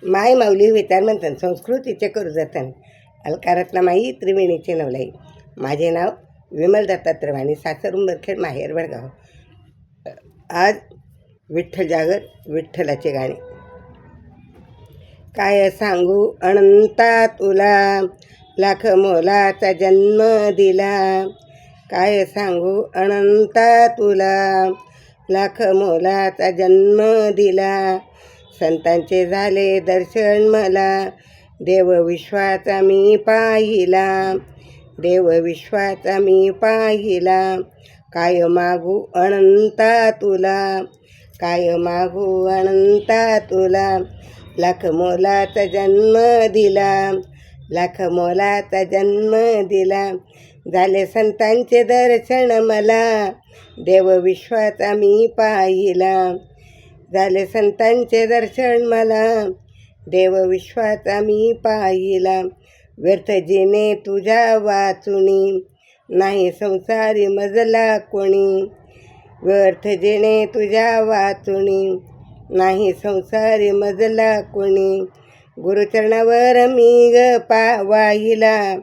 माय माऊली विचार म्हणतात संस्कृतीचे करू जतन अलकारत्नामाई त्रिवेणीचे नवलाई. माझे नाव विमल दत्तात्रय वाणी, सासर उंबरखेड, माहेर वडगाव. आज विठ्ठल जागर, विठ्ठलाचे गाणे. काय सांगू अनंता तुला, लाख मोलाचा जन्म दिला. काय सांगू अनंता तुला, लाख मोलाचा जन्म दिला. संतांचे झाले दर्शन मला, देव विश्वाचा मी पाहिला. देव विश्वाचा मी पाहिला. काय मागू अनंता तुला, काय मागू अनंता तुला. लाख मोलाचा जन्म दिला, लाख मोलाचा जन्म दिला. झाले संतांचे दर्शन मला, देव विश्वाचा मी पाहिला. झाले संतांचे दर्शन मला, देव विश्वाचा मी पाहिला. व्यर्थ जिने तुझ्या वाचुनी, नाही संसारी मजला कोणी. व्यर्थ जिने तुझ्या वाचुनी, नाही संसारी मजला कोणी. गुरुचरणावर मी वाहिला,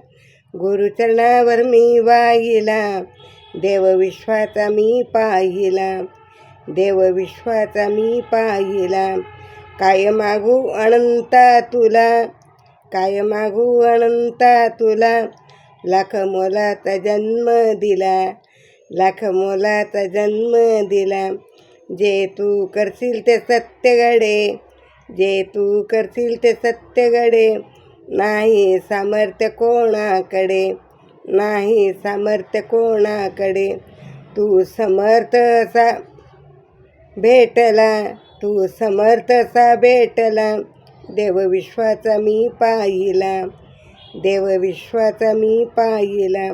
गुरुचरणावर मी वाहिला. देव विश्वाचा मी पाहिला, देव विश्वाचा मी पाहिला. काय मागू अनंता तुला, काय मागू अनंता तुला. लाख मोलाचा जन्म दिला, लाख मोलाचा जन्म दिला. जे तू करशील ते सत्य घडे, जे तू करशील ते सत्य घडे. नाही सामर्थ्य कोणाकडे, नाही सामर्थ्य कोणाकडे. तू समर्थ असा भेटला, तू समर्थ असा भेटला. देव विश्वाचा मी पाहिला, देव विश्वाचा मी पाहिला.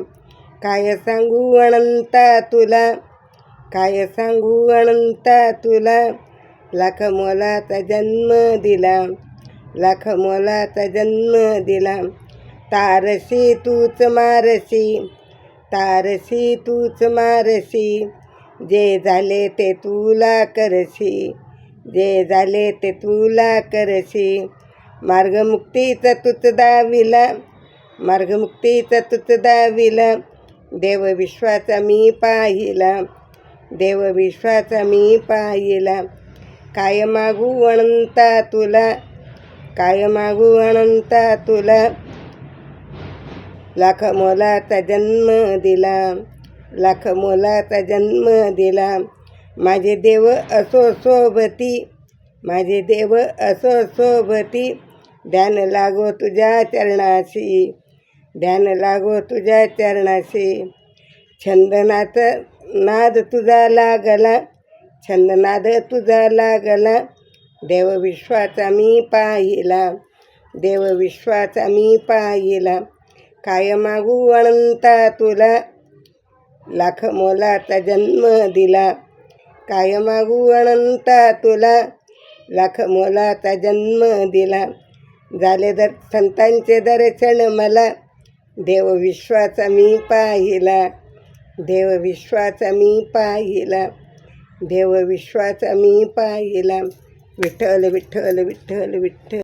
काय सांगू अनंता तुला, काय सांगू अनंता तुला. लाख मोलाचा जन्म दिला, लाख मोलाचा जन्म दिला. तारसी तूच मारसी, तारसी तूच मारसी. जे झाले ते तुला करसी, जे झाले ते तुला करसी. मार्गमुक्तीचा तूच दाविला, मार्गमुक्तीचा तूच दाविला. देव विश्वाचा मी पाहिला, देव विश्वाचा मी पाहिला. काय मागू अनंता तुला, काय मागू अनंता तुला. लाख मोलाचा जन्म दिला, लाख मोलाचा जन्म दिला. माझे देव असो सोबती, माझे देव असो सोबती. ध्यान लागो तुझ्या चरणाशी, ध्यान लागो तुझ्या चरणाशी. छंदनाद नाद तुझा लागला, छंदनाद तुझा लागला. देव विश्वाचा मी पाहिला, देव विश्वाचा मी पाहिला. काय मागू अनंता तुला, लाख मोलाचा जन्म दिला. काय मागू अनंता तुला, लाख मोलाचा जन्म दिला. झाले संतांचे दर्शन मला, देव विश्वाचा मी पाहिला. देव विश्वाचा मी पाहिला, देव विश्वाचा मी पाहिला. विठ्ठल विठ्ठल विठ्ठल विठ्ठल.